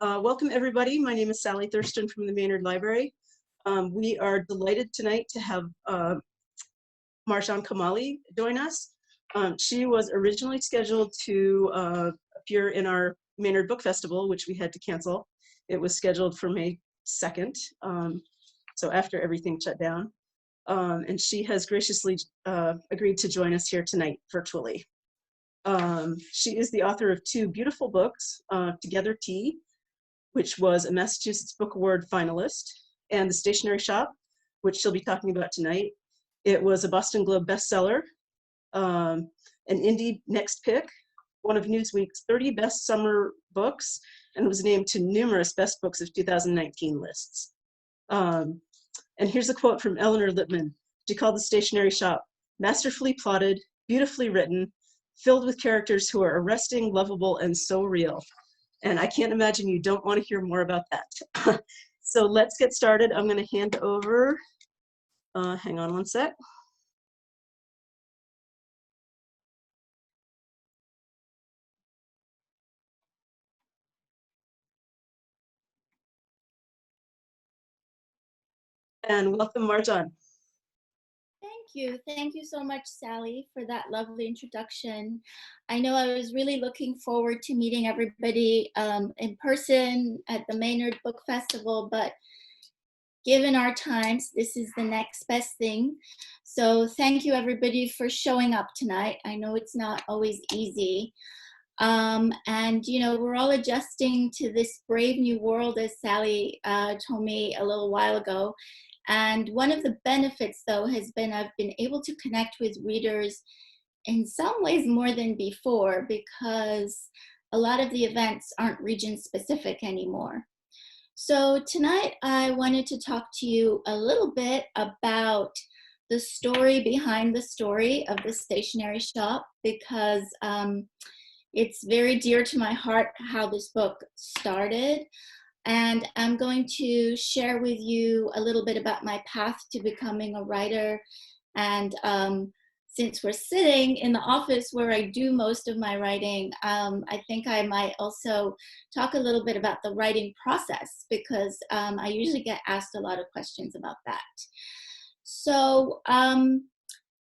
Welcome everybody. My name is Sally Thurston from the Maynard Library. We are delighted tonight to have Marjan Kamali join us. She was originally scheduled to appear in our Maynard Book Festival, which we had to cancel. It was scheduled for May 2nd, so after everything shut down. And she has graciously agreed to join us here tonight virtually. She is the author of two beautiful books, Together Tea, which was a Massachusetts Book Award finalist, and The Stationery Shop, which she'll be talking about tonight. It was a Boston Globe bestseller, an Indie Next Pick, one of Newsweek's 30 best summer books, and was named to numerous best books of 2019 lists. And here's a quote from Eleanor Lippman. She called The Stationery Shop masterfully plotted, beautifully written, filled with characters who are arresting, lovable, and so real. And I can't imagine you don't want to hear more about that. So let's get started. I'm going to hand over, hang on one sec. And welcome, Marjan. Thank you so much, Sally, for that lovely introduction. I know I was really looking forward to meeting everybody in person at the Maynard Book Festival, but given our times, this is the next best thing. So thank you everybody for showing up tonight. I know it's not always easy. And you know, we're all adjusting to this brave new world, as Sally told me a little while ago. And one of the benefits, though, has been I've been able to connect with readers in some ways more than before, because a lot of the events aren't region specific anymore. So tonight I wanted to talk to you a little bit about the story behind the story of the Stationery Shop, because it's very dear to my heart how this book started. And I'm going to share with you a little bit about my path to becoming a writer. And since we're sitting in the office where I do most of my writing, I think I might also talk a little bit about the writing process, because I usually get asked a lot of questions about that. So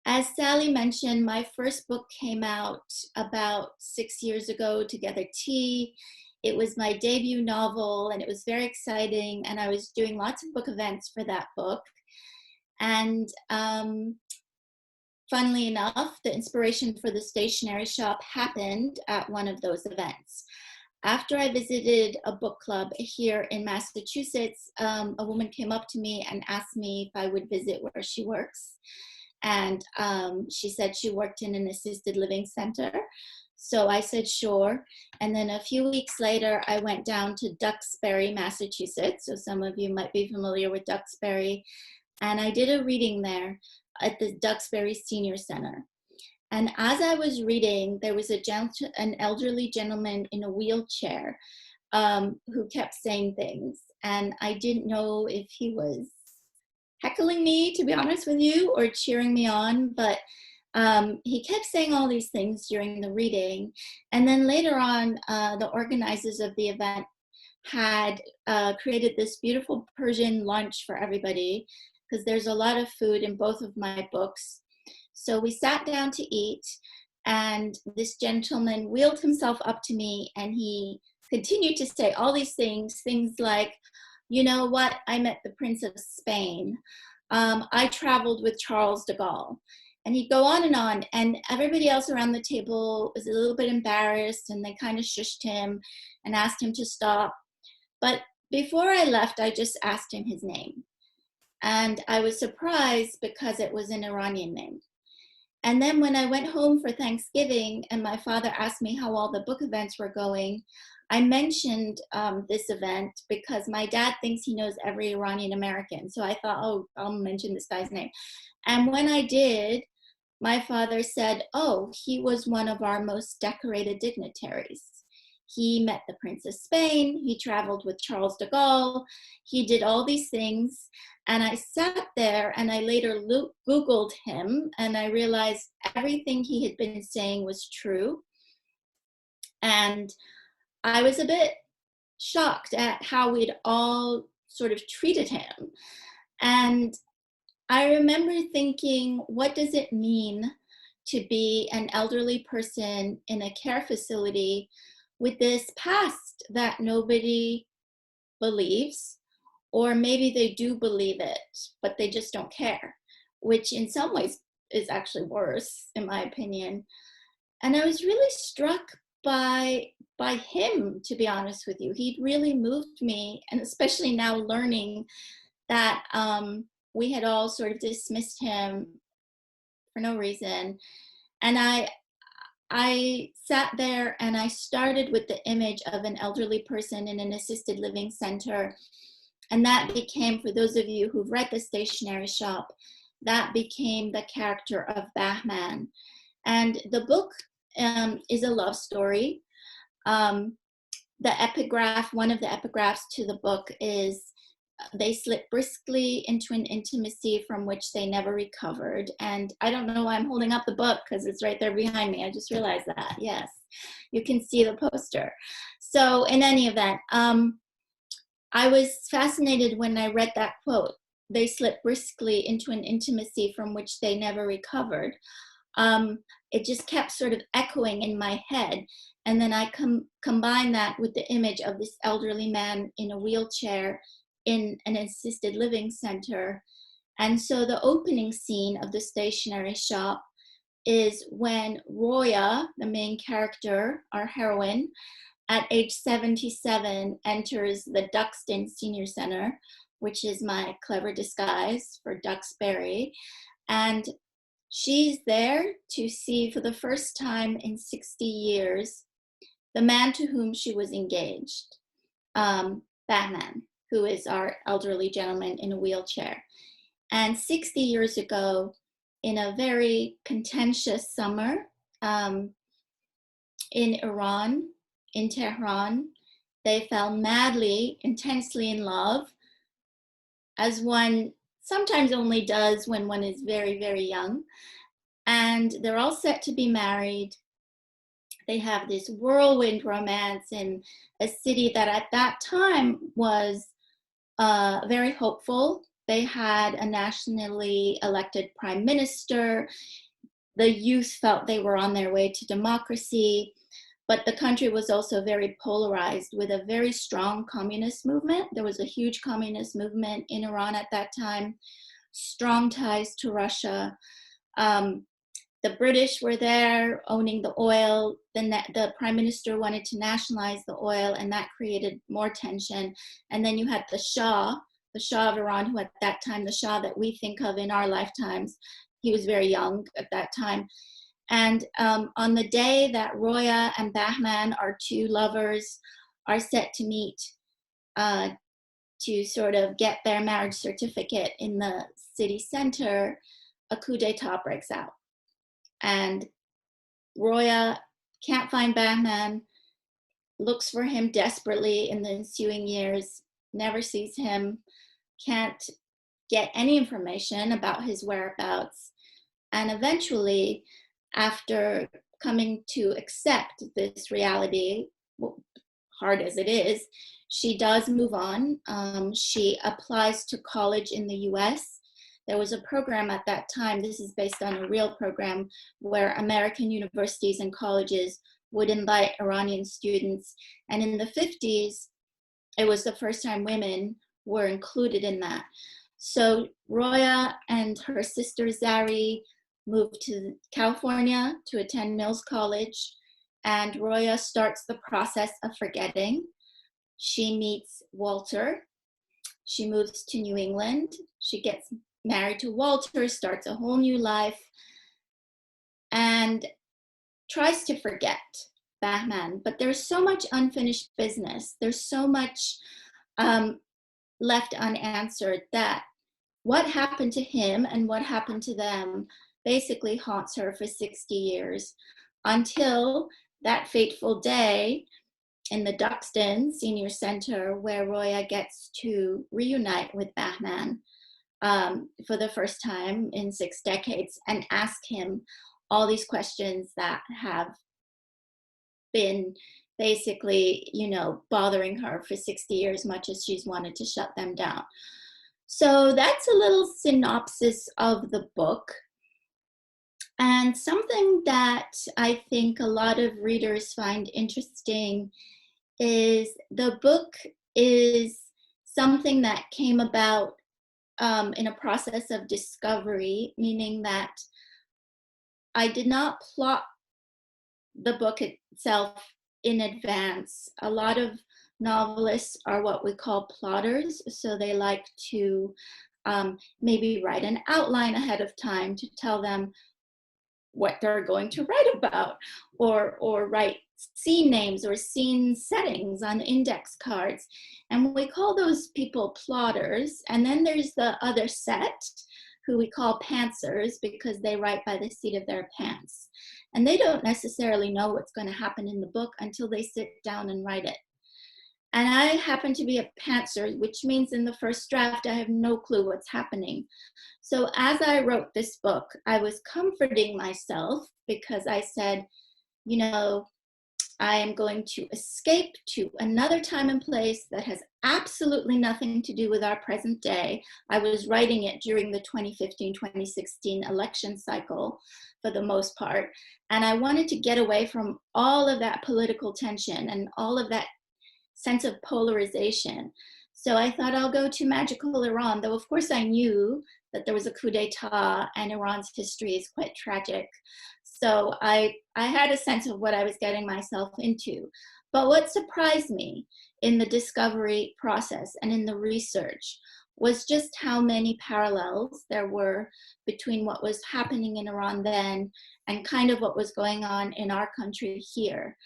as Sally mentioned, my first book came out about 6 years ago, Together Tea. It was my debut novel, and it was very exciting, and I was doing lots of book events for that book. And funnily enough, the inspiration for the Stationery Shop happened at one of those events. After I visited a book club here in Massachusetts, a woman came up to me and asked me if I would visit where she works. And she said she worked in an assisted living center. So I said, sure. And then a few weeks later, I went down to Duxbury, Massachusetts. So some of you might be familiar with Duxbury. And I did a reading there at the Duxbury Senior Center. And as I was reading, there was an elderly gentleman in a wheelchair who kept saying things. And I didn't know if he was heckling me, to be honest with you, or cheering me on, but he kept saying all these things during the reading. And then later on, the organizers of the event had created this beautiful Persian lunch for everybody, because there's a lot of food in both of my books. So we sat down to eat, and this gentleman wheeled himself up to me, and he continued to say all these things like, you know what, I met the Prince of Spain. I traveled with Charles de Gaulle. And he'd go on, and everybody else around the table was a little bit embarrassed, and they kind of shushed him and asked him to stop. But before I left, I just asked him his name. And I was surprised because it was an Iranian name. And then when I went home for Thanksgiving and my father asked me how all the book events were going, I mentioned this event because my dad thinks he knows every Iranian American. So I thought, oh, I'll mention this guy's name. And when I did, my father said, oh, he was one of our most decorated dignitaries. He met the Prince of Spain, he traveled with Charles de Gaulle, he did all these things. And I sat there and I later Googled him, and I realized everything he had been saying was true. And I was a bit shocked at how we'd all sort of treated him. And I remember thinking, what does it mean to be an elderly person in a care facility with this past that nobody believes, or maybe they do believe it, but they just don't care, which in some ways is actually worse, in my opinion. And I was really struck by him, to be honest with you. He'd really moved me, and especially now learning that we had all sort of dismissed him for no reason. And I sat there and I started with the image of an elderly person in an assisted living center. And that became, for those of you who've read The Stationery Shop, that became the character of Bahman. And the book is a love story. The epigraph, one of the epigraphs to the book is, they slipped briskly into an intimacy from which they never recovered. And I don't know why I'm holding up the book, because it's right there behind me. I just realized that. Yes, you can see the poster. So in any event, I was fascinated when I read that quote, they slipped briskly into an intimacy from which they never recovered. It just kept sort of echoing in my head. And then I combine that with the image of this elderly man in a wheelchair in an assisted living center. And so the opening scene of The Stationery Shop is when Roya, the main character, our heroine, at age 77 enters the Duxton Senior Center, which is my clever disguise for Duxbury. And she's there to see for the first time in 60 years the man to whom she was engaged, Batman, who is our elderly gentleman in a wheelchair. And 60 years ago, in a very contentious summer in Iran, in Tehran, they fell madly, intensely in love, as one sometimes only does when one is very, very young. And they're all set to be married. They have this whirlwind romance in a city that at that time was very hopeful. They had a nationally elected prime minister. The youth felt they were on their way to democracy, but the country was also very polarized with a very strong communist movement. There was a huge communist movement in Iran at that time, strong ties to Russia. The British were there owning the oil. The prime minister wanted to nationalize the oil, and that created more tension. And then you had the Shah of Iran, who at that time, the Shah that we think of in our lifetimes, he was very young at that time. And on the day that Roya and Bahman, our two lovers, are set to meet to sort of get their marriage certificate in the city center, a coup d'etat breaks out. And Roya can't find Bahman, looks for him desperately in the ensuing years, never sees him, can't get any information about his whereabouts. And eventually, after coming to accept this reality, hard as it is, she does move on. She applies to college in the US. There was a program at that time, this is based on a real program, where American universities and colleges would invite Iranian students. And in the 50s, it was the first time women were included in that. So Roya and her sister Zari moved to California to attend Mills College, and Roya starts the process of forgetting. She meets Walter. She moves to New England. She gets married to Walter, starts a whole new life, and tries to forget Bahman. But there's so much unfinished business. There's so much left unanswered that what happened to him and what happened to them basically haunts her for 60 years until that fateful day in the Duxton Senior Center where Roya gets to reunite with Bahman for the first time in 6 decades and ask him all these questions that have been basically, you know, bothering her for 60 years, much as she's wanted to shut them down. So that's a little synopsis of the book. And something that I think a lot of readers find interesting is the book is something that came about in a process of discovery, meaning that I did not plot the book itself in advance. A lot of novelists are what we call plotters, so they like to maybe write an outline ahead of time to tell them what they're going to write about, or write scene names or scene settings on index cards. And we call those people plotters. And then there's the other set, who we call pantsers, because they write by the seat of their pants. And they don't necessarily know what's going to happen in the book until they sit down and write it. And I happen to be a pantser, which means in the first draft, I have no clue what's happening. So as I wrote this book, I was comforting myself because I said, you know, I am going to escape to another time and place that has absolutely nothing to do with our present day. I was writing it during the 2015-2016 election cycle for the most part. And I wanted to get away from all of that political tension and all of that sense of polarization. So I thought I'll go to magical Iran, though of course I knew that there was a coup d'etat and Iran's history is quite tragic. So I had a sense of what I was getting myself into. But what surprised me in the discovery process and in the research was just how many parallels there were between what was happening in Iran then and kind of what was going on in our country here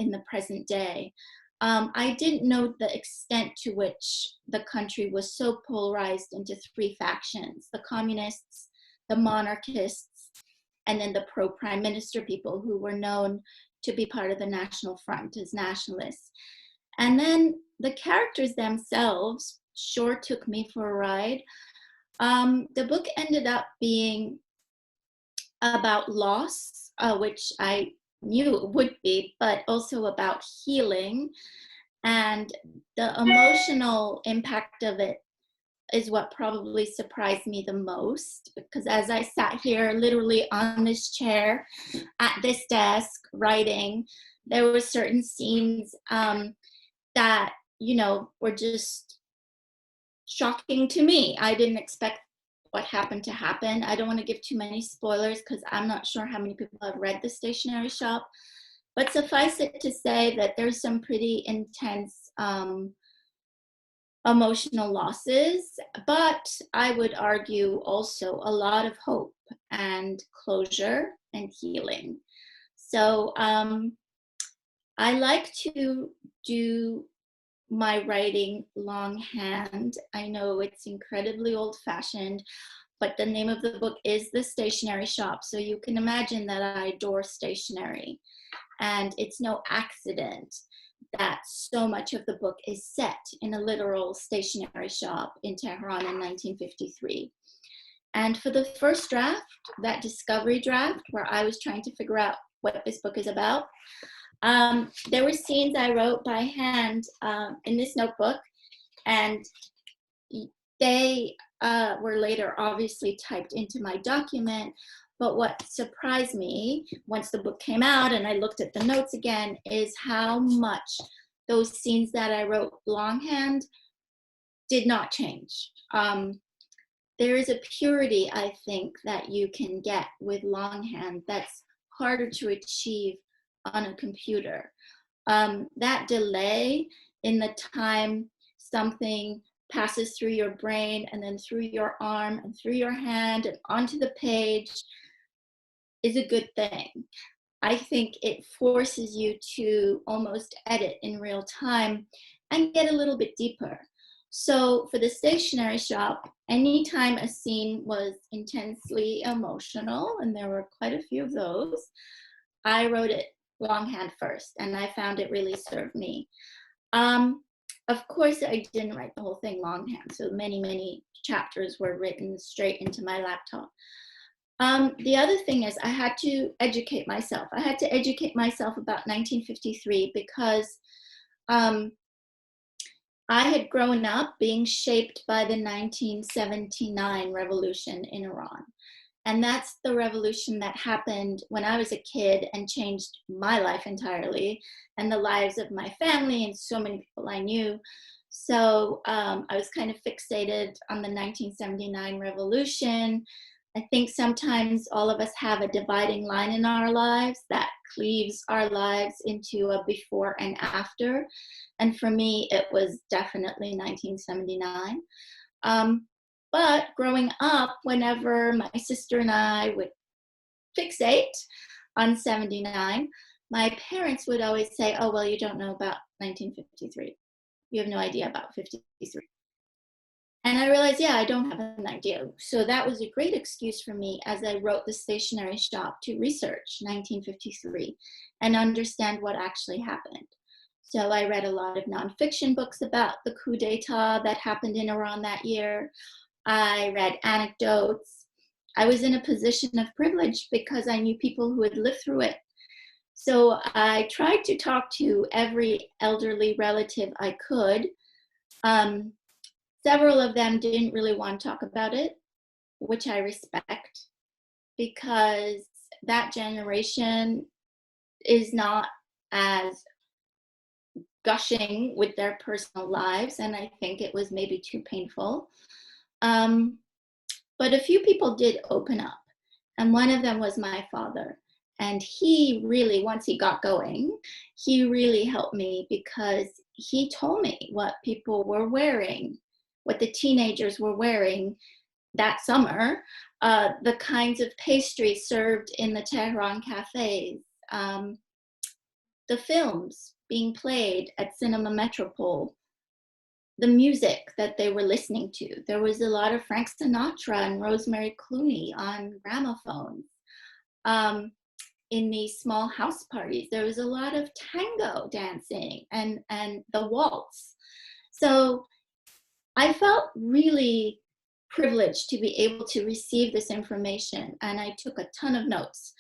in the present day. I didn't know the extent to which the country was so polarized into three factions: the communists, the monarchists, and then the pro-prime minister people who were known to be part of the National Front as nationalists. And then the characters themselves sure took me for a ride. The book ended up being about loss, which I knew it would be, but also about healing. And the emotional impact of it is what probably surprised me the most, because as I sat here literally on this chair at this desk writing, there were certain scenes that, you know, were just shocking to me. I didn't expect what happened to happen. I don't want to give too many spoilers because I'm not sure how many people have read The Stationery Shop, but suffice it to say that there's some pretty intense emotional losses, but I would argue also a lot of hope and closure and healing. So I like to do my writing longhand. I know it's incredibly old-fashioned, but the name of the book is The Stationery Shop, so you can imagine that I adore stationery. And it's no accident that so much of the book is set in a literal stationery shop in Tehran in 1953. And for the first draft, that discovery draft, where I was trying to figure out what this book is about, there were scenes I wrote by hand in this notebook, and they were later obviously typed into my document. But what surprised me once the book came out and I looked at the notes again is how much those scenes that I wrote longhand did not change. There is a purity, I think, that you can get with longhand that's harder to achieve on a computer. That delay in the time something passes through your brain and then through your arm and through your hand and onto the page is a good thing. I think it forces you to almost edit in real time and get a little bit deeper. So for The Stationery Shop, anytime a scene was intensely emotional, and there were quite a few of those, I wrote it longhand first, and I found it really served me. Of course, I didn't write the whole thing longhand, so many chapters were written straight into my laptop. The other thing is I had to educate myself. I had to educate myself about 1953 because I had grown up being shaped by the 1979 revolution in Iran. And that's the revolution that happened when I was a kid and changed my life entirely and the lives of my family and so many people I knew. So I was kind of fixated on the 1979 revolution. I think sometimes all of us have a dividing line in our lives that cleaves our lives into a before and after. And for me, it was definitely 1979. But growing up, whenever my sister and I would fixate on 79, my parents would always say, oh, well, you don't know about 1953. You have no idea about 53. And I realized, yeah, I don't have an idea. So that was a great excuse for me as I wrote The Stationery Shop to research 1953 and understand what actually happened. So I read a lot of nonfiction books about the coup d'etat that happened in Iran that year. I read anecdotes. I was in a position of privilege because I knew people who had lived through it. So I tried to talk to every elderly relative I could. Several of them didn't really want to talk about it, which I respect, because that generation is not as gushing with their personal lives, and I think it was maybe too painful. But a few people did open up, and one of them was my father. And he really, once he got going, he really helped me because he told me what people were wearing, what the teenagers were wearing that summer, the kinds of pastries served in the Tehran cafes, the films being played at Cinema Metropole, the music that they were listening to. There was a lot of Frank Sinatra and Rosemary Clooney on gramophones. In these small house parties, there was a lot of tango dancing and the waltz. So I felt really privileged to be able to receive this information, and I took a ton of notes.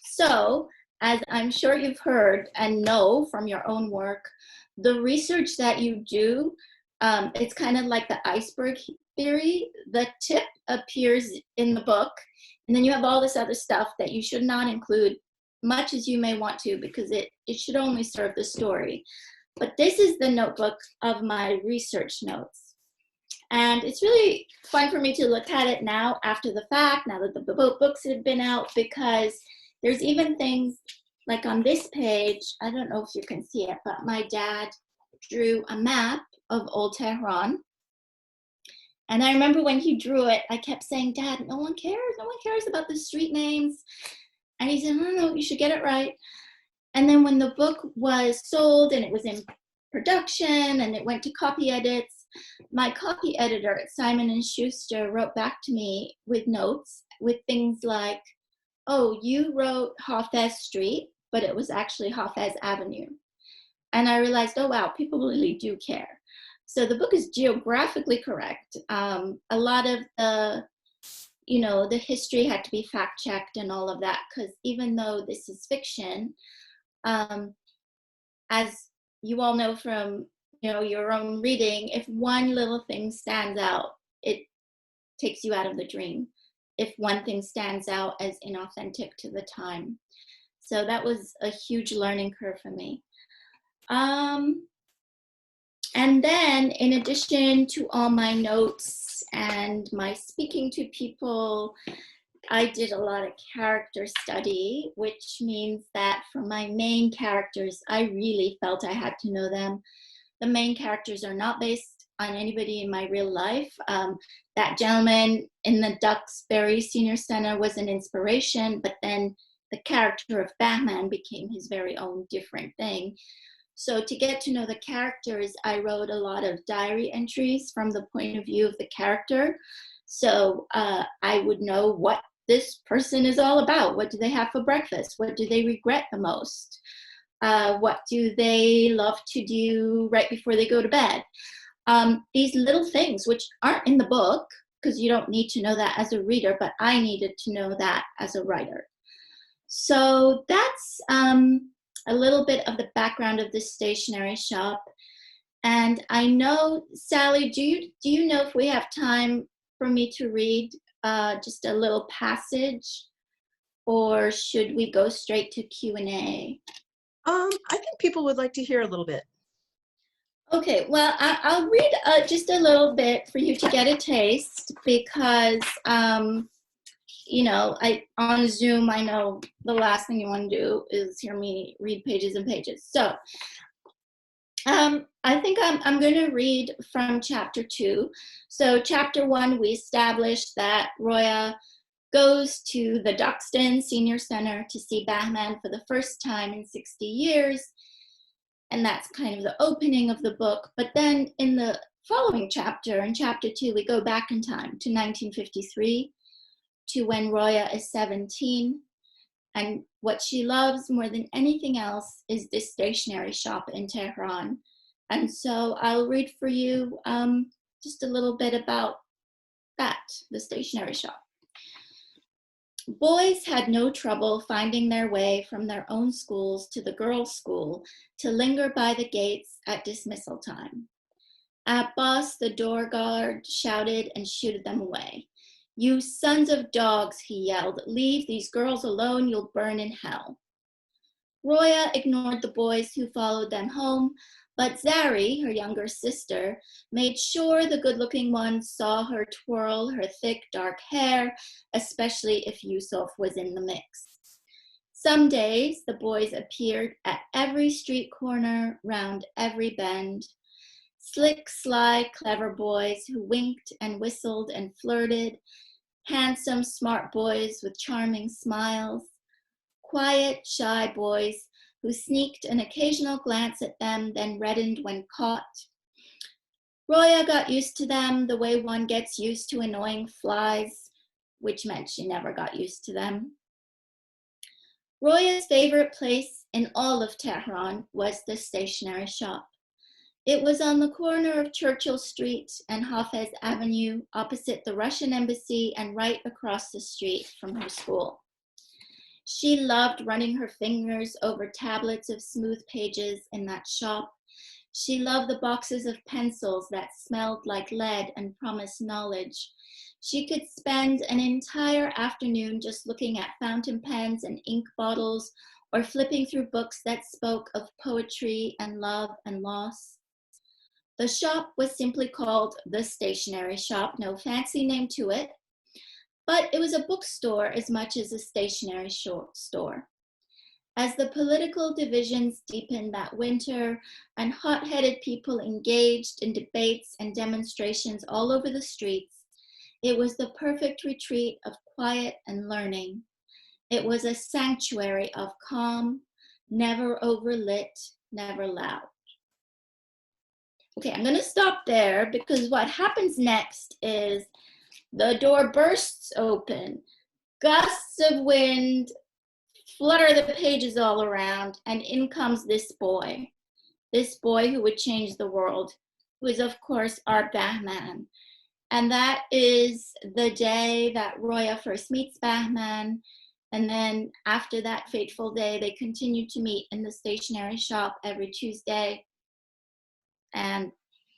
So, as I'm sure you've heard and know from your own work, the research that you do, it's kind of like the iceberg theory. The tip appears in the book, and then you have all this other stuff that you should not include, much as you may want to, because it should only serve the story. But this is the notebook of my research notes. And it's really fun for me to look at it now after the fact, now that the books have been out, because there's even things like on this page, I don't know if you can see it, but my dad drew a map of Old Tehran. And I remember when he drew it, I kept saying, Dad, no one cares about the street names. And he said, no, you should get it right. And then when the book was sold and it was in production and it went to copy edits, my copy editor at Simon & Schuster wrote back to me with notes with things like, oh, you wrote Hafez Street, but it was actually Hafez Avenue. And I realized, oh, wow, people really do care. So the book is geographically correct. A lot of the history had to be fact-checked and all of that, because even though this is fiction, as you all know from your own reading, if one little thing stands out, it takes you out of the dream. If one thing stands out as inauthentic to the time. So that was a huge learning curve for me. And then in addition to all my notes and my speaking to people, I did a lot of character study, which means that for my main characters, I really felt I had to know them. The main characters are not based on anybody in my real life. That gentleman in the Duxbury Senior Center was an inspiration, but then the character of Batman became his very own different thing. So to get to know the characters, I wrote a lot of diary entries from the point of view of the character. So I would know what this person is all about. What do they have for breakfast? What do they regret the most? What do they love to do right before they go to bed? These little things, which aren't in the book, because you don't need to know that as a reader, but I needed to know that as a writer. So that's a little bit of the background of this stationery shop. And I know, Sally, do you know if we have time for me to read just a little passage, or should we go straight to Q&A? I think people would like to hear a little bit. Okay, well, I'll read just a little bit for you to get a taste, because you know, on Zoom, I know the last thing you want to do is hear me read pages and pages. So I think I'm going to read from chapter 2. So chapter 1, we established that Roya goes to the Duxton Senior Center to see Bahman for the first time in 60 years. And that's kind of the opening of the book. But then in the following chapter, in chapter 2, we go back in time to 1953, to when Roya is 17. And what she loves more than anything else is this stationery shop in Tehran. And so I'll read for you just a little bit about that, the stationery shop. Boys had no trouble finding their way from their own schools to the girls' school to linger by the gates at dismissal time. Abbas, the door guard, shouted and shooed them away. "You sons of dogs," he yelled, "leave these girls alone, you'll burn in hell." Roya ignored the boys who followed them home, but Zari, her younger sister, made sure the good-looking ones saw her twirl her thick, dark hair, especially if Yusuf was in the mix. Some days, the boys appeared at every street corner, round every bend. Slick, sly, clever boys who winked and whistled and flirted, handsome, smart boys with charming smiles, quiet, shy boys who sneaked an occasional glance at them, then reddened when caught. Roya got used to them the way one gets used to annoying flies, which meant she never got used to them. Roya's favorite place in all of Tehran was the stationery shop. It was on the corner of Churchill Street and Hafez Avenue, opposite the Russian embassy and right across the street from her school. She loved running her fingers over tablets of smooth pages in that shop. She loved the boxes of pencils that smelled like lead and promised knowledge. She could spend an entire afternoon just looking at fountain pens and ink bottles, or flipping through books that spoke of poetry and love and loss. The shop was simply called the Stationery Shop, no fancy name to it, but it was a bookstore as much as a stationery store. As the political divisions deepened that winter and hot-headed people engaged in debates and demonstrations all over the streets, it was the perfect retreat of quiet and learning. It was a sanctuary of calm, never overlit, never loud. Okay, I'm going to stop there, because what happens next is the door bursts open, gusts of wind flutter the pages all around, and in comes this boy who would change the world, who is, of course, our Bahman. And that is the day that Roya first meets Bahman. And then after that fateful day, they continue to meet in the stationery shop every Tuesday. And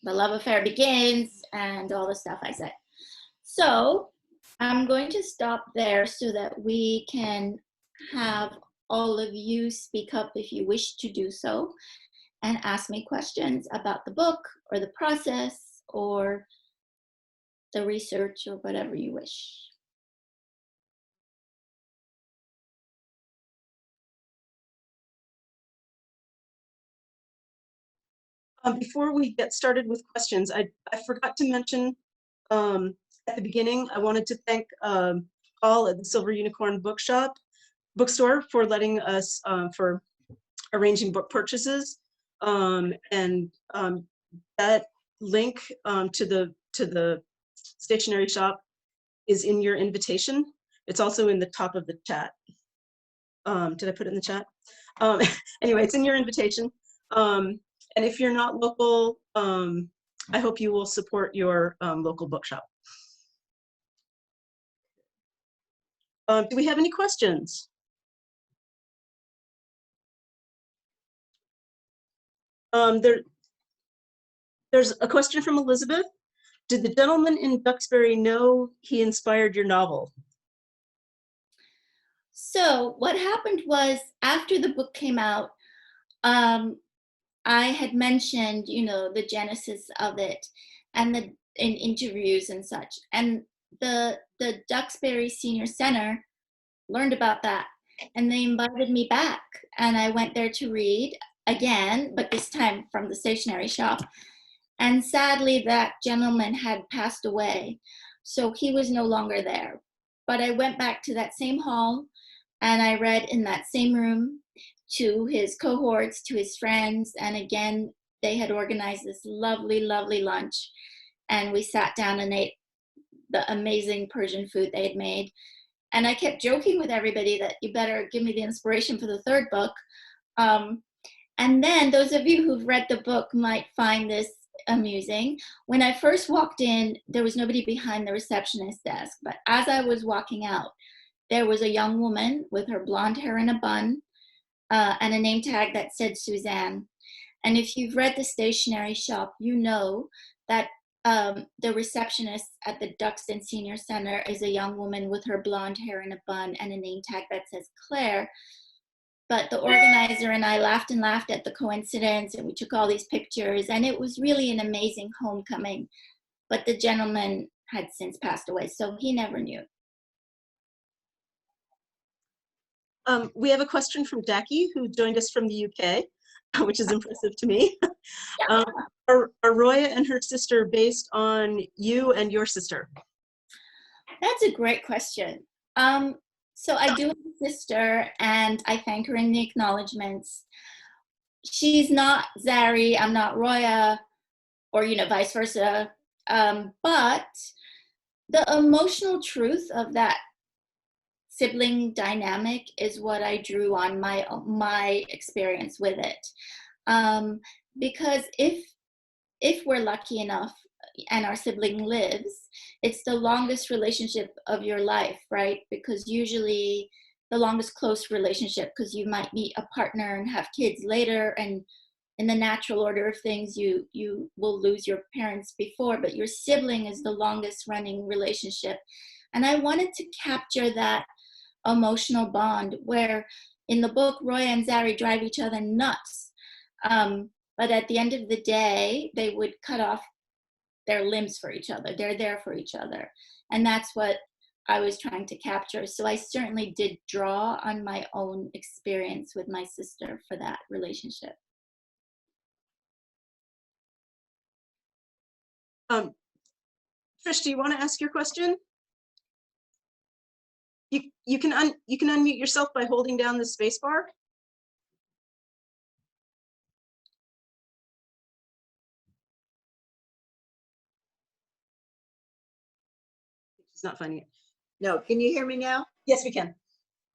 the love affair begins, and all the stuff I said. So I'm going to stop there so that we can have all of you speak up if you wish to do so, and ask me questions about the book or the process or the research or whatever you wish. Before we get started with questions, I forgot to mention at the beginning, I wanted to thank Paul at the Silver Unicorn bookstore for letting us, for arranging book purchases. And that link to the stationery shop is in your invitation. It's also in the top of the chat. Did I put it in the chat? Anyway, it's in your invitation. And if you're not local, I hope you will support your local bookshop. Do we have any questions? There's a question from Elizabeth. Did the gentleman in Duxbury know he inspired your novel? So what happened was, after the book came out, I had mentioned, the genesis of it, and in interviews and such. And the Duxbury Senior Center learned about that, and they invited me back, and I went there to read again, but this time from the stationery shop. And sadly, that gentleman had passed away, so he was no longer there. But I went back to that same hall, and I read in that same room to his cohorts, to his friends, and again, they had organized this lovely, lovely lunch, and we sat down and ate the amazing Persian food they had made. And I kept joking with everybody that you better give me the inspiration for the third book. And then those of you who've read the book might find this amusing. When I first walked in, there was nobody behind the receptionist desk, but as I was walking out, there was a young woman with her blonde hair in a bun, and a name tag that said Suzanne. And if you've read the stationery shop, you know that the receptionist at the Duxton Senior Center is a young woman with her blonde hair in a bun and a name tag that says Claire. But the organizer and I laughed and laughed at the coincidence, and we took all these pictures, and it was really an amazing homecoming. But the gentleman had since passed away, so he never knew. We have a question from Jackie, who joined us from the UK, which is impressive to me. Yeah. Are Roya and her sister based on you and your sister? That's a great question. So I do have a sister, and I thank her in the acknowledgements. She's not Zari, I'm not Roya, or vice versa. But the emotional truth of that sibling dynamic is what I drew on my experience with it. Because if we're lucky enough and our sibling lives, it's the longest relationship of your life, right? Because usually the longest close relationship, because you might meet a partner and have kids later, and in the natural order of things, you will lose your parents before, but your sibling is the longest running relationship. And I wanted to capture that emotional bond where in the book, Roya and Zari drive each other nuts. But at the end of the day, they would cut off their limbs for each other. They're there for each other. And that's what I was trying to capture. So I certainly did draw on my own experience with my sister for that relationship. Trish, do you want to ask your question? You can unmute yourself by holding down the space bar. She's not finding it. No, can you hear me now? Yes, we can.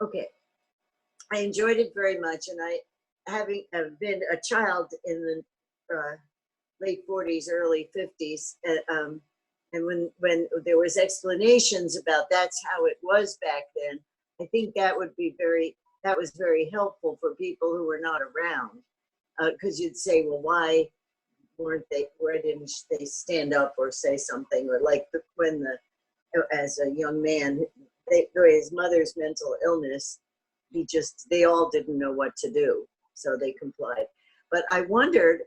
Okay. I enjoyed it very much, and having been a child in the late 40s, early 50s, and when there was explanations about that's how it was back then, I think that was very helpful for people who were not around, because you'd say, well, why didn't they stand up or say something, or like as a young man, his mother's mental illness, they all didn't know what to do, so they complied. But I wondered,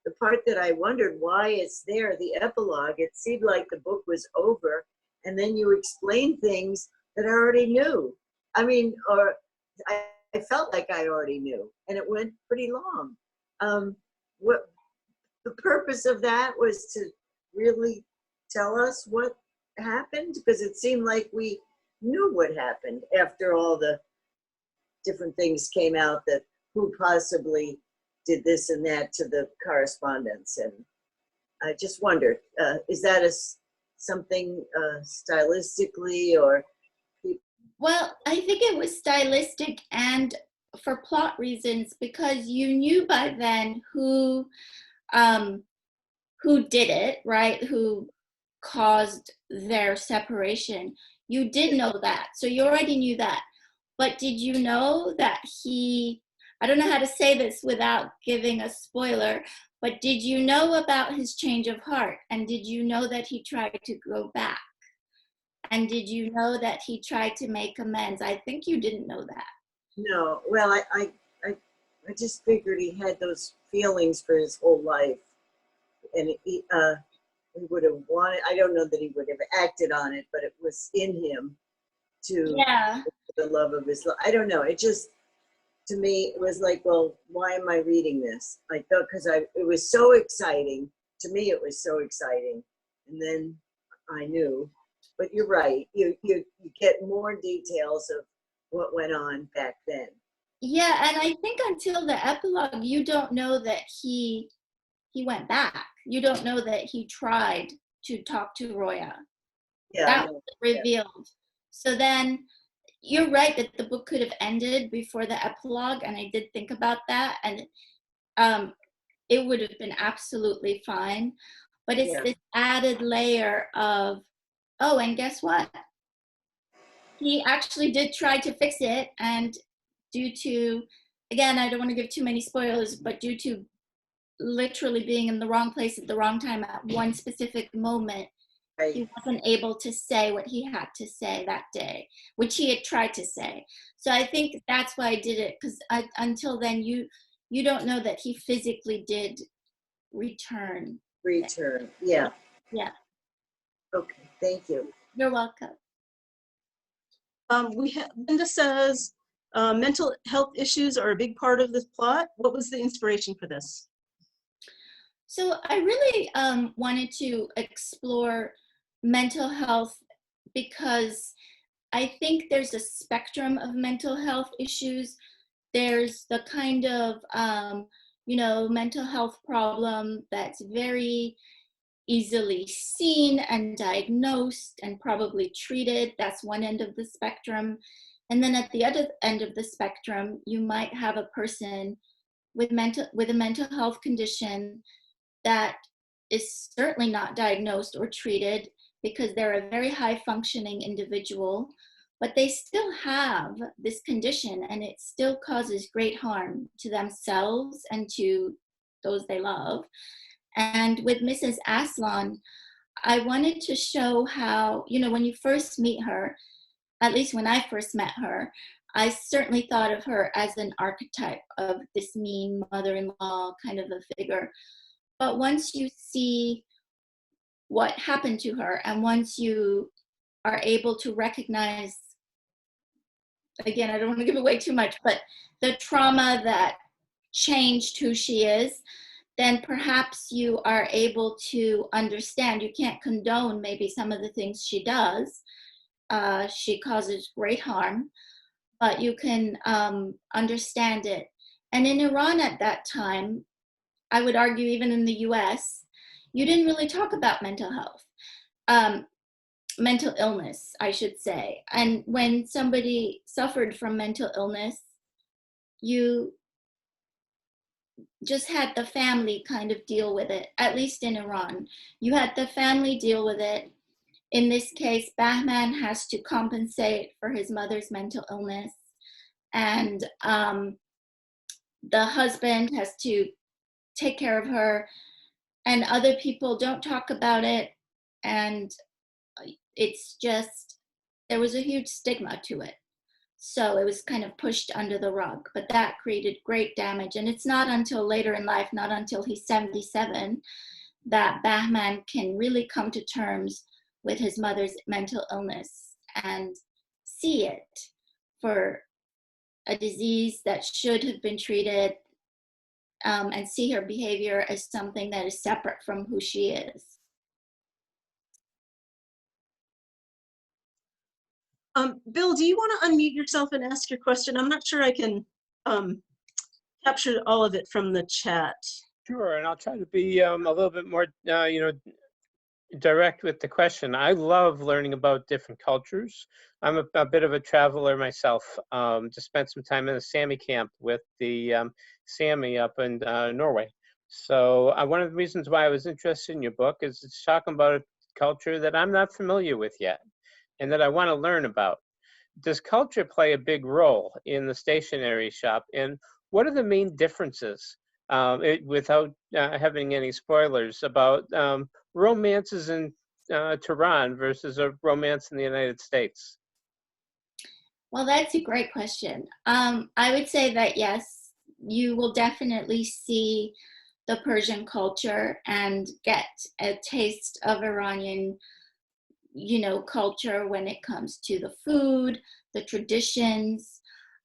the part that I wondered why it's there, the epilogue, it seemed like the book was over, and then you explained things that I already knew. I mean, or I felt like I already knew, and it went pretty long. What the purpose of that was to really tell us what happened, because it seemed like we knew what happened after all the different things came out, that who possibly did this and that to the correspondence. And I just wondered, is that something stylistically or? Well, I think it was stylistic and for plot reasons, because you knew by then who did it, right? Who caused their separation. You did know that, so you already knew that. But did you know that I don't know how to say this without giving a spoiler, but did you know about his change of heart? And did you know that he tried to go back? And did you know that he tried to make amends? I think you didn't know that. No, well, I just figured he had those feelings for his whole life, and he would have wanted. I don't know that he would have acted on it, but it was in him to Yeah. the love of his life. I don't know. It just, to me, it was like, well, why am I reading this? I thought because it was so exciting. To me, it was so exciting, and then I knew. But you're right. You get more details of what went on back then. Yeah, and I think until the epilogue, you don't know that he went back. You don't know that he tried to talk to Roya. Yeah, That was revealed. So then you're right that the book could have ended before the epilogue, and I did think about that, and it would have been absolutely fine. But it's this added layer of, oh, and guess what? He actually did try to fix it, and due to, again, I don't want to give too many spoilers, but due to literally being in the wrong place at the wrong time at one specific moment, right. he wasn't able to say what he had to say that day, which he had tried to say. So I think that's why I did it, because until then, you don't know that he physically did return. Yeah. Yeah. Okay, thank you. You're welcome. Linda says mental health issues are a big part of this plot. What was the inspiration for this? So I really wanted to explore mental health because I think there's a spectrum of mental health issues. There's the kind of, mental health problem that's very easily seen and diagnosed and probably treated. That's one end of the spectrum. And then at the other end of the spectrum, you might have a person with a mental health condition that is certainly not diagnosed or treated because they're a very high functioning individual, but they still have this condition and it still causes great harm to themselves and to those they love. And with Mrs. Aslan, I wanted to show how, when you first meet her, at least when I first met her, I certainly thought of her as an archetype of this mean mother-in-law kind of a figure. But once you see what happened to her, and once you are able to recognize, again, I don't want to give away too much, but the trauma that changed who she is, then perhaps you are able to understand. You can't condone maybe some of the things she does. She causes great harm, but you can understand it. And in Iran at that time, I would argue even in the US, you didn't really talk about mental health, mental illness, I should say. And when somebody suffered from mental illness, you just had the family kind of deal with it, at least in Iran. You had the family deal with it. In this case, Bahman has to compensate for his mother's mental illness. And the husband has to take care of her. And other people don't talk about it. And it's just, there was a huge stigma to it. So it was kind of pushed under the rug, but that created great damage. And it's not until later in life, not until he's 77, that Bahman can really come to terms with his mother's mental illness and see it for a disease that should have been treated, and see her behavior as something that is separate from who she is. Bill, do you want to unmute yourself and ask your question? I'm not sure I can capture all of it from the chat. Sure, and I'll try to be a little bit more, direct with the question. I love learning about different cultures. I'm a bit of a traveler myself. Just spent some time in a Sami camp with the Sami up in Norway. So one of the reasons why I was interested in your book is it's talking about a culture that I'm not familiar with yet. and that I want to learn about. Does culture play a big role in the stationery shop? And what are the main differences, without having any spoilers, about romances in Tehran versus a romance in the United States? Well, that's a great question. I would say that yes, you will definitely see the Persian culture and get a taste of Iranian, culture when it comes to the food, the traditions,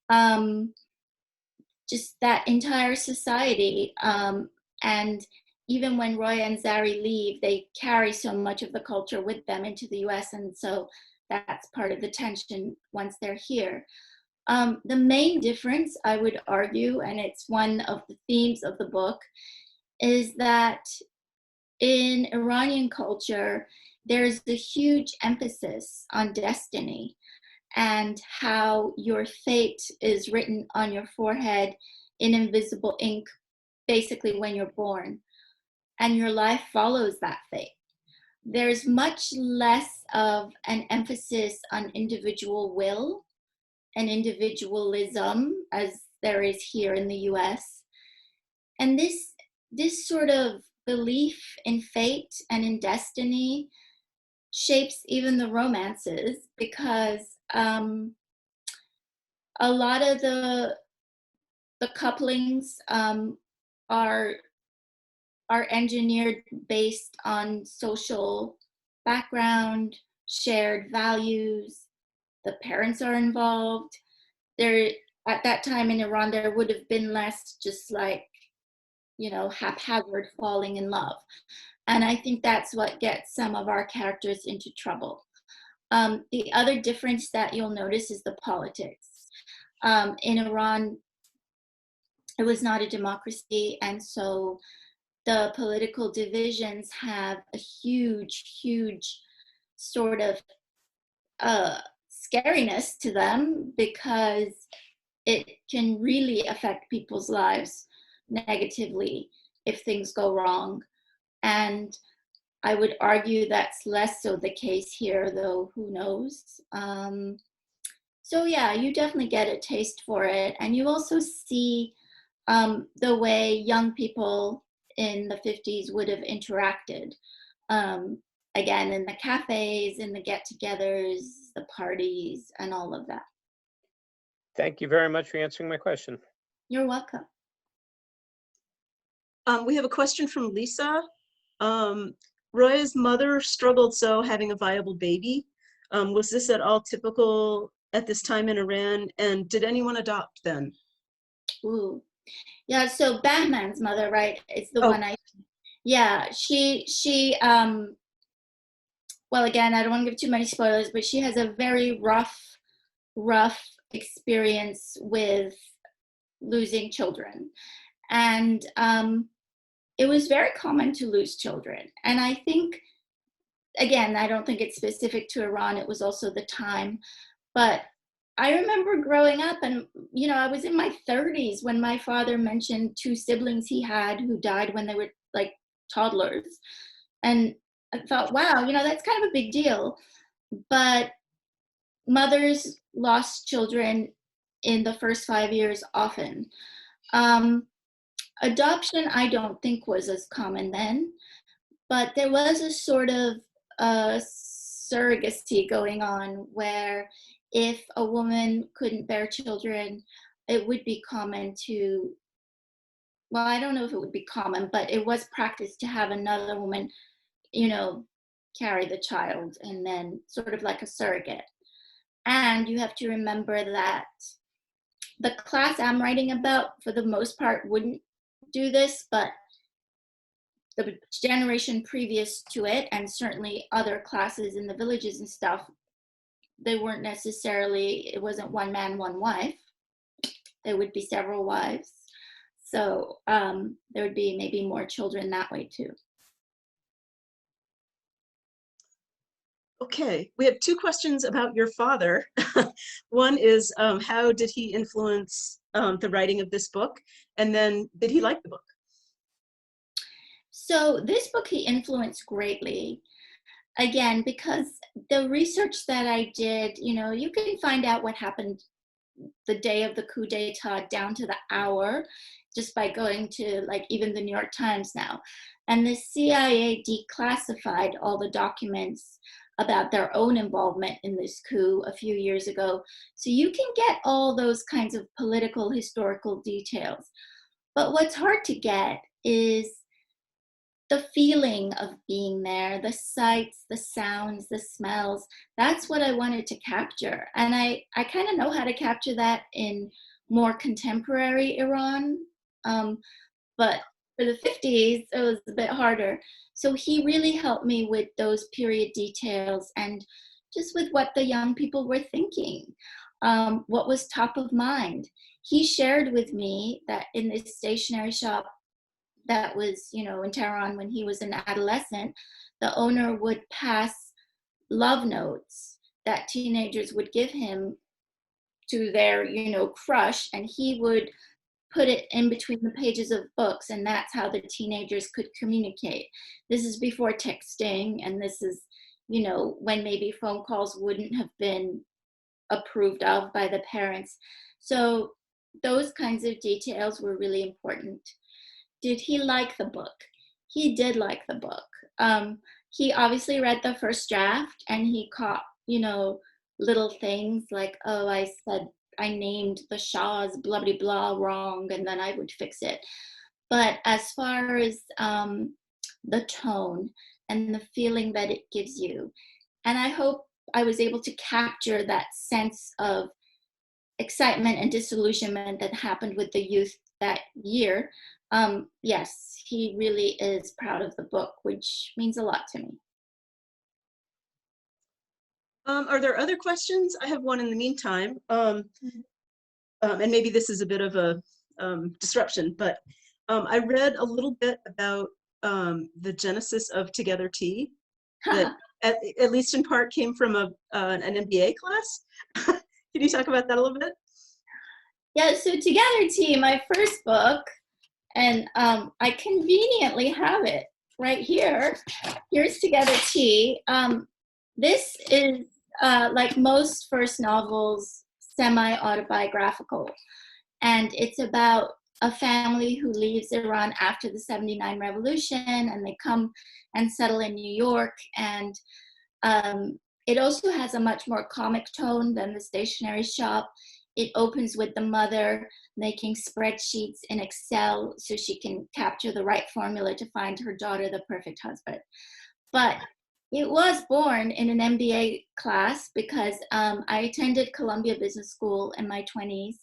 um, just that entire society. And even when Roy and Zari leave, they carry so much of the culture with them into the US. And so that's part of the tension once they're here. The main difference, I would argue, and it's one of the themes of the book, is that in Iranian culture, there's a huge emphasis on destiny and how your fate is written on your forehead in invisible ink, basically when you're born, and your life follows that fate. There's much less of an emphasis on individual will and individualism as there is here in the US. And this sort of belief in fate and in destiny shapes even the romances, because a lot of the couplings are engineered based on social background, shared values. The parents are involved. There, at that time in Iran, there would have been less just like, haphazard falling in love. And I think that's what gets some of our characters into trouble. The other difference that you'll notice is the politics. In Iran, it was not a democracy, and so the political divisions have a huge sort of scariness to them, because it can really affect people's lives negatively if things go wrong. And I would argue that's less so the case here, though who knows. So yeah, you definitely get a taste for it. And you also see the way young people in the 50s would have interacted. Again, in the cafes, in the get-togethers, the parties, and all of that. Thank you very much for answering my question. You're welcome. We have a question from Lisa. Roy's mother struggled so having a viable baby. Was this at all typical at this time in Iran? And did anyone adopt then? Ooh. Yeah, so Batman's mother, right? It's the one she well, again, I don't want to give too many spoilers, but she has a very rough experience with losing children. And it was very common to lose children. And I think, again, I don't think it's specific to Iran, it was also the time. But I remember growing up, and I was in my 30s when my father mentioned 2 siblings he had who died when they were like toddlers. And I thought, wow, that's kind of a big deal. But mothers lost children in the first 5 years often. Adoption, I don't think was as common then, but there was a sort of surrogacy going on where if a woman couldn't bear children, it would be common to, well, I don't know if it would be common, but it was practiced to have another woman, carry the child, and then sort of like a surrogate. And you have to remember that the class I'm writing about, for the most part, wouldn't do this, but the generation previous to it, and certainly other classes in the villages and stuff, they weren't necessarily, it wasn't one man, one wife. There would be several wives. So there would be maybe more children that way too. Okay, we have 2 questions about your father. One is, how did he influence the writing of this book? And then, did he like the book? So this book he influenced greatly. again, because the research that I did, you can find out what happened the day of the coup d'etat down to the hour just by going to like even the New York Times now. And the CIA declassified all the documents about their own involvement in this coup a few years ago. So you can get all those kinds of political historical details. But what's hard to get is the feeling of being there, the sights, the sounds, the smells. That's what I wanted to capture. And I kind of know how to capture that in more contemporary Iran. But for the 50s, it was a bit harder. So he really helped me with those period details and just with what the young people were thinking, what was top of mind. He shared with me that in this stationery shop that was, in Tehran when he was an adolescent, the owner would pass love notes that teenagers would give him to their, crush, and he would put it in between the pages of books, and that's how the teenagers could communicate. This is before texting, and this is, when maybe phone calls wouldn't have been approved of by the parents. So those kinds of details were really important. Did he like the book? He did like the book. He obviously read the first draft and he caught, little things like, oh, I named the Shahs blah, blah, blah wrong, and then I would fix it. But as far as the tone and the feeling that it gives you, and I hope I was able to capture that sense of excitement and disillusionment that happened with the youth that year. Yes, he really is proud of the book, which means a lot to me. Are there other questions? I have one in the meantime. And maybe this is a bit of a disruption, but I read a little bit about the genesis of Together Tea, that at least in part came from an MBA class. Can you talk about that a little bit? Yeah, so Together Tea, my first book, and I conveniently have it right here. Here's Together Tea. This is, like most first novels, semi-autobiographical. And it's about a family who leaves Iran after the '79 revolution, and they come and settle in New York. And it also has a much more comic tone than the stationery shop. It opens with the mother making spreadsheets in Excel so she can capture the right formula to find her daughter the perfect husband. But it was born in an MBA class because I attended Columbia Business School in my 20s,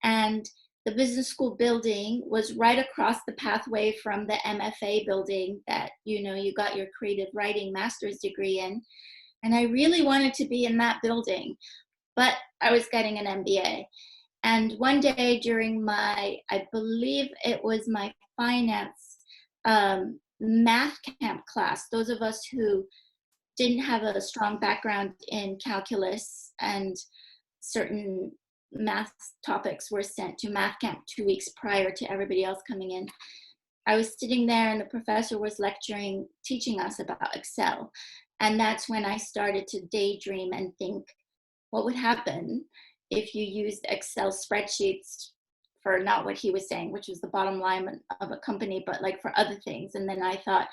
and the business school building was right across the pathway from the MFA building that, you got your creative writing master's degree in. And I really wanted to be in that building, but I was getting an MBA. And one day during I believe it was my finance math camp class, those of us who didn't have a strong background in calculus and certain math topics were sent to math camp 2 weeks prior to everybody else coming in. I was sitting there and the professor was lecturing, teaching us about Excel. And that's when I started to daydream and think, what would happen if you used Excel spreadsheets for not what he was saying, which was the bottom line of a company, but like for other things. And then I thought,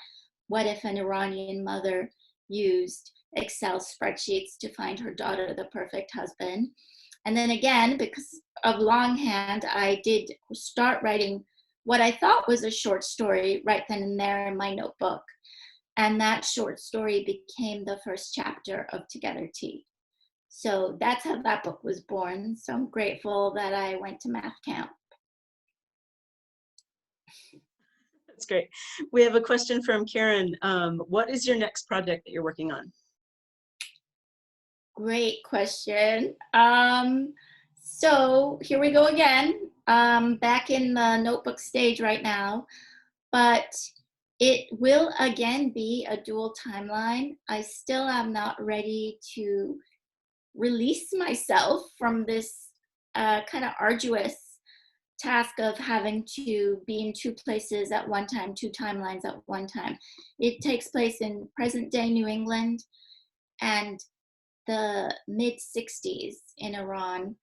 what if an Iranian mother used Excel spreadsheets to find her daughter the perfect husband? And then again, because of longhand, I did start writing what I thought was a short story right then and there in my notebook. And that short story became the first chapter of Together Tea. So that's how that book was born. So I'm grateful that I went to math camp. That's great. We have a question from Karen. What is your next project that you're working on? Great question. So here we go again. Back in the notebook stage right now, but it will again be a dual timeline. I still am not ready to release myself from this kind of arduous task of having to be in two places at one time, two timelines at one time. It takes place in present day New England and the mid 60s in Iran.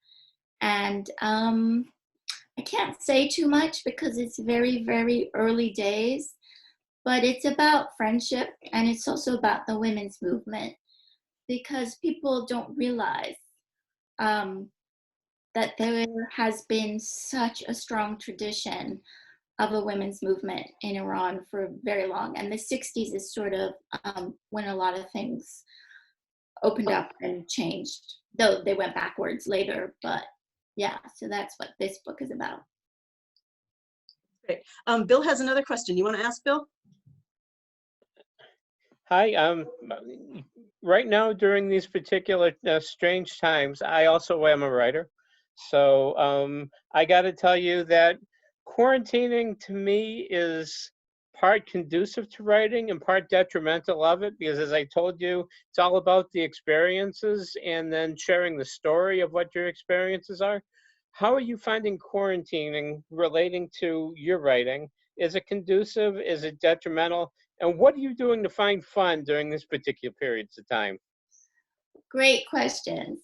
And I can't say too much because it's very, very early days, but it's about friendship and it's also about the women's movement, because people don't realize that there has been such a strong tradition of a women's movement in Iran for very long. And the 60s is sort of when a lot of things opened up and changed, though they went backwards later. But yeah, so that's what this book is about. Great. Bill has another question. You want to ask Bill? Hi. Right now during these particular strange times, I also am a writer. So I got to tell you that quarantining to me is part conducive to writing and part detrimental of it, because as I told you, it's all about the experiences and then sharing the story of what your experiences are. How are you finding quarantining relating to your writing? Is it conducive? Is it detrimental? And what are you doing to find fun during this particular periods of time? Great questions.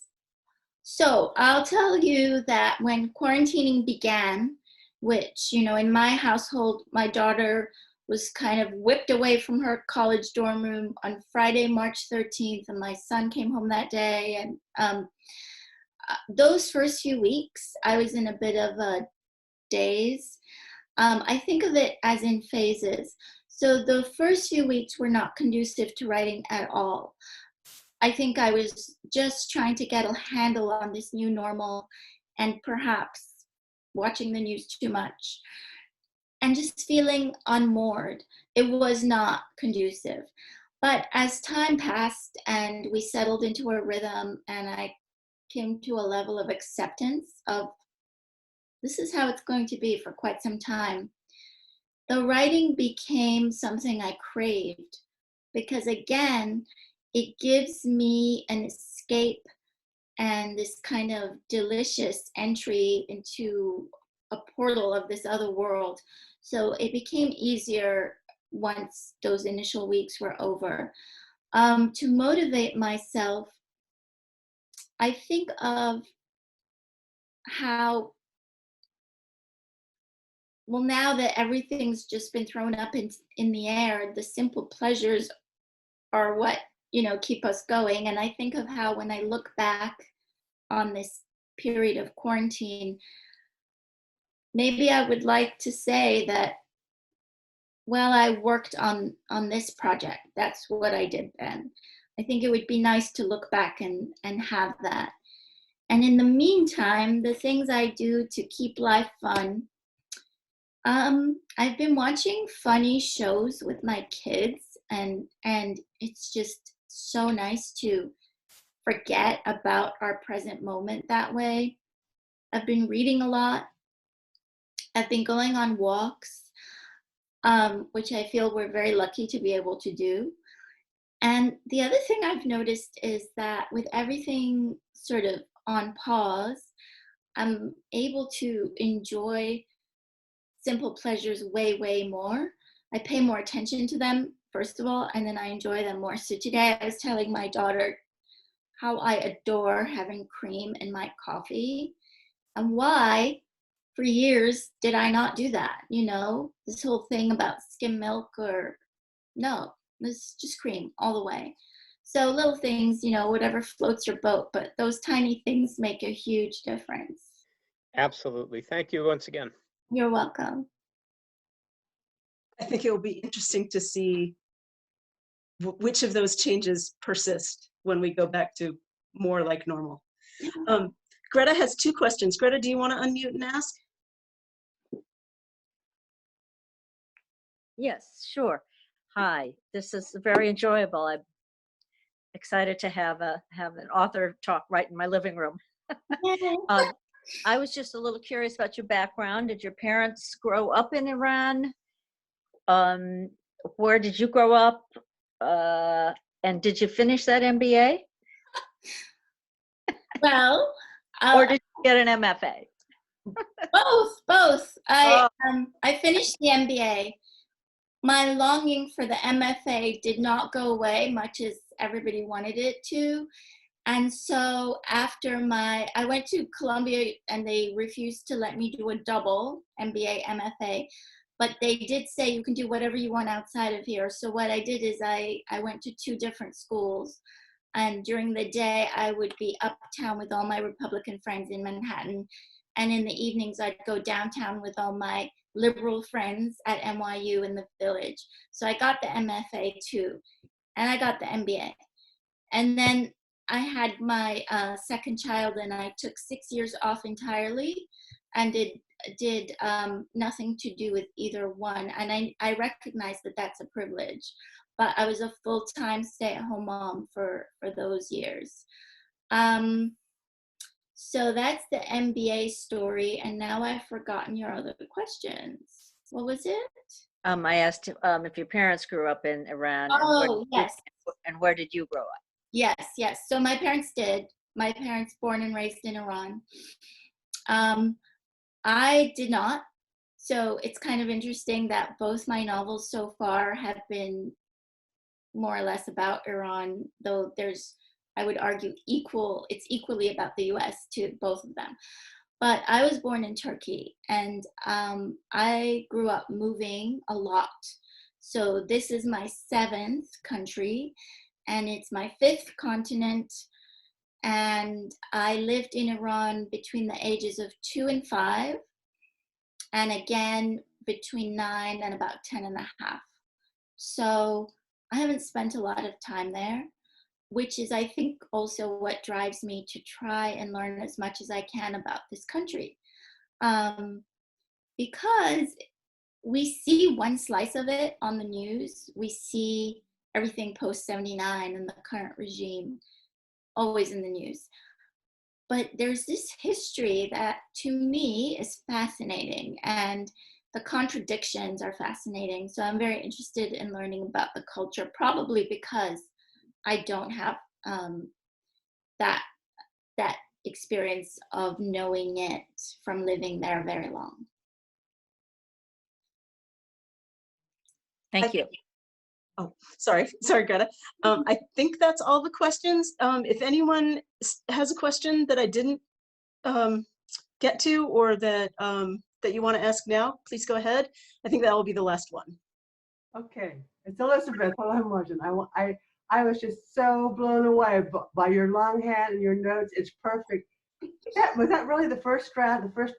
So I'll tell you that when quarantining began, which, you know, in my household, my daughter was kind of whipped away from her college dorm room on Friday, March 13th, and my son came home that day. And those first few weeks, I was in a bit of a daze. I think of it as in phases. So the first few weeks were not conducive to writing at all. I think I was just trying to get a handle on this new normal and perhaps watching the news too much and just feeling unmoored. It was not conducive. But as time passed and we settled into a rhythm and I came to a level of acceptance of this is how it's going to be for quite some time, the writing became something I craved, because again, it gives me an escape and this kind of delicious entry into a portal of this other world. So it became easier once those initial weeks were over. To motivate myself, I think of how, well, now that everything's just been thrown up in the air, the simple pleasures are what, you know, keep us going. And I think of how when I look back on this period of quarantine, maybe I would like to say that, well, I worked on this project. That's what I did then. I think it would be nice to look back and have that. And in the meantime, the things I do to keep life fun, I've been watching funny shows with my kids, and it's just so nice to forget about our present moment that way. I've been reading a lot. I've been going on walks, which I feel we're very lucky to be able to do. And the other thing I've noticed is that with everything sort of on pause, I'm able to enjoy simple pleasures way, way more. I pay more attention to them, first of all, and then I enjoy them more. So today I was telling my daughter how I adore having cream in my coffee and why for years did I not do that, you know, this whole thing about skim milk or no, this just cream all the way. So little things, you know, whatever floats your boat, but those tiny things make a huge difference. Absolutely. Thank you once again. You're welcome. I think it will be interesting to see which of those changes persist when we go back to more like normal. Greta has two questions. Greta, do you want to unmute and ask? Yes, sure. Hi, this is very enjoyable. I'm excited to have an author talk right in my living room. I was just a little curious about your background. Did your parents grow up in Iran? Where did you grow up? And did you finish that MBA? Well, Or did you get an MFA? Both. I finished the MBA. My longing for the MFA did not go away, much as everybody wanted it to. And so after I went to Columbia and they refused to let me do a double MBA, MFA, but they did say you can do whatever you want outside of here. So what I did is I went to 2 different schools, and during the day I would be uptown with all my Republican friends in Manhattan. And in the evenings I'd go downtown with all my liberal friends at NYU in the Village. So I got the MFA too, and I got the MBA. And then I had my second child, and I took 6 years off entirely and did nothing to do with either one. And I recognize that that's a privilege, but I was a full-time stay-at-home mom for those years. So that's the MBA story, and now I've forgotten your other questions. What was it? I asked if your parents grew up in Iran. Oh, yes. And where did you grow up? Yes. So my parents did. My parents born and raised in Iran. I did not. So it's kind of interesting that both my novels so far have been more or less about Iran, though I would argue it's equally about the US to both of them. But I was born in Turkey, and I grew up moving a lot. So this is my 7th country, and it's my 5th continent. And I lived in Iran between the ages of 2 and 5, and again between 9 and about 10 and a half. So I haven't spent a lot of time there, which is, I think, also what drives me to try and learn as much as I can about this country. Because we see one slice of it on the news. We see everything post-79 and the current regime always in the news. But there's this history that, to me, is fascinating, and the contradictions are fascinating. So I'm very interested in learning about the culture, probably because I don't have that experience of knowing it from living there very long. Thank you. Oh, sorry, Greta. I think that's all the questions. If anyone has a question that I didn't get to, or that that you want to ask now, please go ahead. I think that will be the last one. Okay, it's Elizabeth. Hello, Marjan. I was just so blown away by your longhand and your notes. It's perfect. Was that really the first draft? The first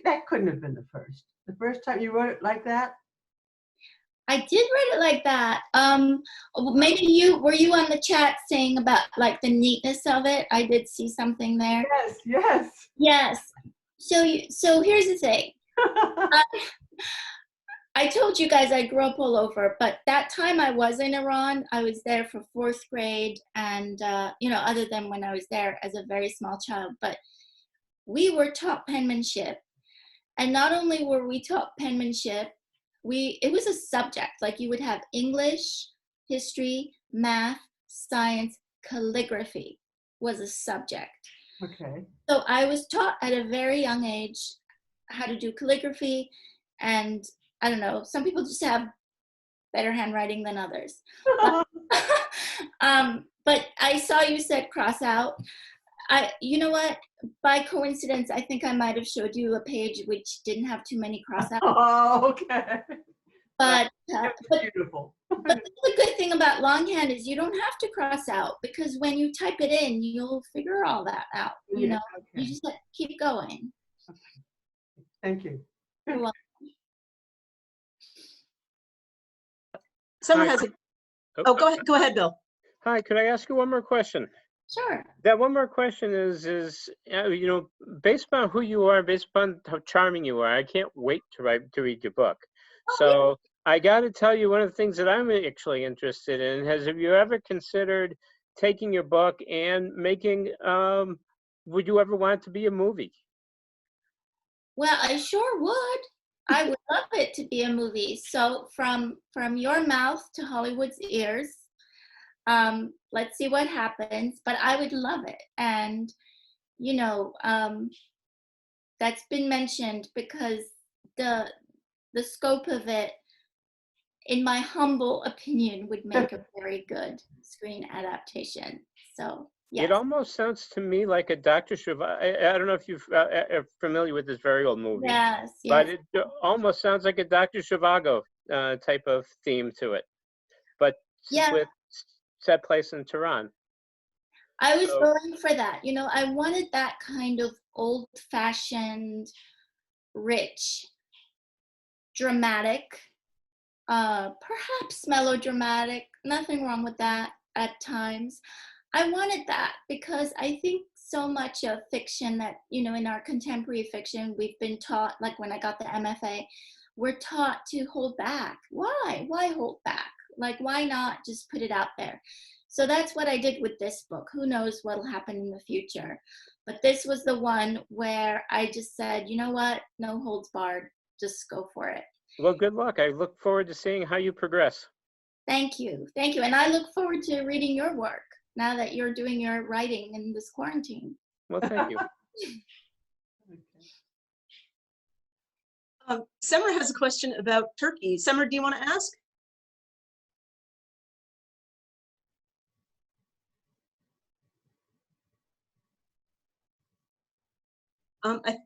that couldn't have been the first. The first time you wrote it like that? I did write it like that. Maybe were you on the chat saying about like the neatness of it? I did see something there. Yes. So here's the thing. I told you guys I grew up all over, but that time I was in Iran, I was there for 4th grade, and other than when I was there as a very small child, but we were taught penmanship. And not only were we taught penmanship, it was a subject. Like, you would have English, history, math, science, calligraphy was a subject. Okay. So I was taught at a very young age how to do calligraphy, and I don't know, some people just have better handwriting than others. But I saw you said cross out. You know what? By coincidence, I think I might have showed you a page which didn't have too many cross outs. Oh, okay. But Beautiful. But the good thing about longhand is you don't have to cross out, because when you type it in, you'll figure all that out. You know, you just have to keep going. Okay. Thank you. You're welcome. Someone has a, oh, go ahead, Bill. Hi, could I ask you one more question? Sure. That one more question is based upon who you are, based upon how charming you are, I can't wait to read your book. So I got to tell you, one of the things that I'm actually interested in have you ever considered taking your book and making, would you ever want it to be a movie? Well, I sure would. I would love it to be a movie. So from your mouth to Hollywood's ears, let's see what happens, but I would love it. And, that's been mentioned, because the scope of it, in my humble opinion, would make a very good screen adaptation. So yes. It almost sounds to me like a Dr. Zhivago. I don't know if you're familiar with this very old movie, Yes, but yes. it almost sounds like a Dr. Zhivago type of theme to it, but Yeah. with set place in Tehran. I was So- going for that. You know, I wanted that kind of old-fashioned, rich, dramatic, perhaps melodramatic, nothing wrong with that at times. I wanted that because I think so much of fiction that, you know, in our contemporary fiction, we've been taught, like when I got the MFA, we're taught to hold back. Why? Why hold back? Like, why not just put it out there? So that's what I did with this book. Who knows what'll happen in the future? But this was the one where I just said, you know what? No holds barred. Just go for it. Well, good luck. I look forward to seeing how you progress. Thank you. Thank you. And I look forward to reading your work now that you're doing your writing in this quarantine. Well, thank you. Summer has a question about Turkey. Summer, do you want to ask? I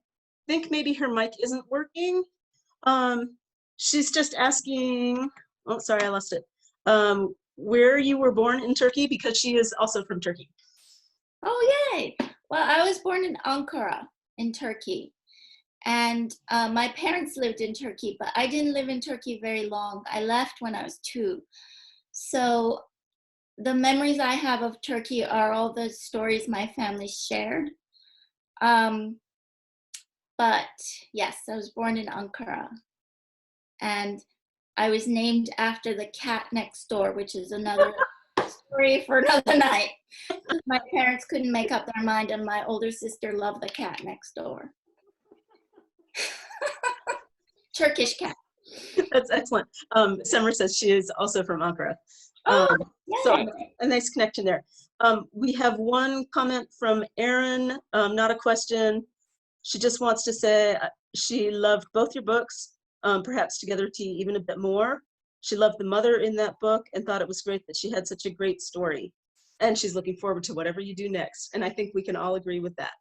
think maybe her mic isn't working. She's just asking, oh, sorry, I lost it. Where you were born in Turkey, because she is also from Turkey. Oh, yay. Well, I was born in Ankara in Turkey. And my parents lived in Turkey, but I didn't live in Turkey very long. I left when I was 2. So the memories I have of Turkey are all the stories my family shared. But yes, I was born in Ankara. And I was named after the cat next door, which is another story for another night. My parents couldn't make up their mind, and my older sister loved the cat next door. Turkish cat. That's excellent. Summer says she is also from Ankara. Oh, So yay. a nice connection there. We have one comment from Erin, not a question. She just wants to say she loved both your books, perhaps Together Tea even a bit more. She loved the mother in that book and thought it was great that she had such a great story. And she's looking forward to whatever you do next. And I think we can all agree with that.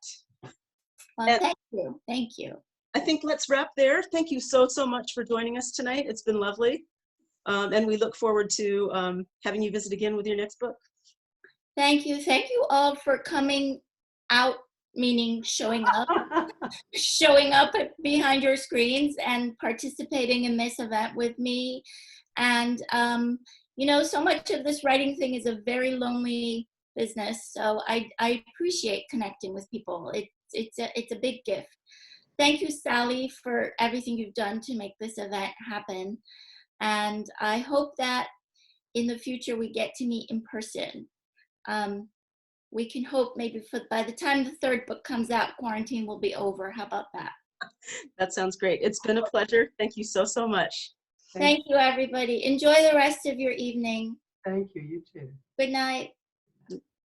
Well, And thank you. Thank you. I think let's wrap there. Thank you so much for joining us tonight. It's been lovely. And we look forward to having you visit again with your next book. Thank you. Thank you all for coming out, meaning showing up behind your screens and participating in this event with me. And, you know, so much of this writing thing is a very lonely business. So I appreciate connecting with people. It's a big gift. Thank you, Sally, for everything you've done to make this event happen. And I hope that in the future we get to meet in person. We can hope maybe by the time the 3rd book comes out, quarantine will be over. How about that? That sounds great. It's been a pleasure. Thank you so much. Thank you, everybody. Enjoy the rest of your evening. Thank you. You too. Good night.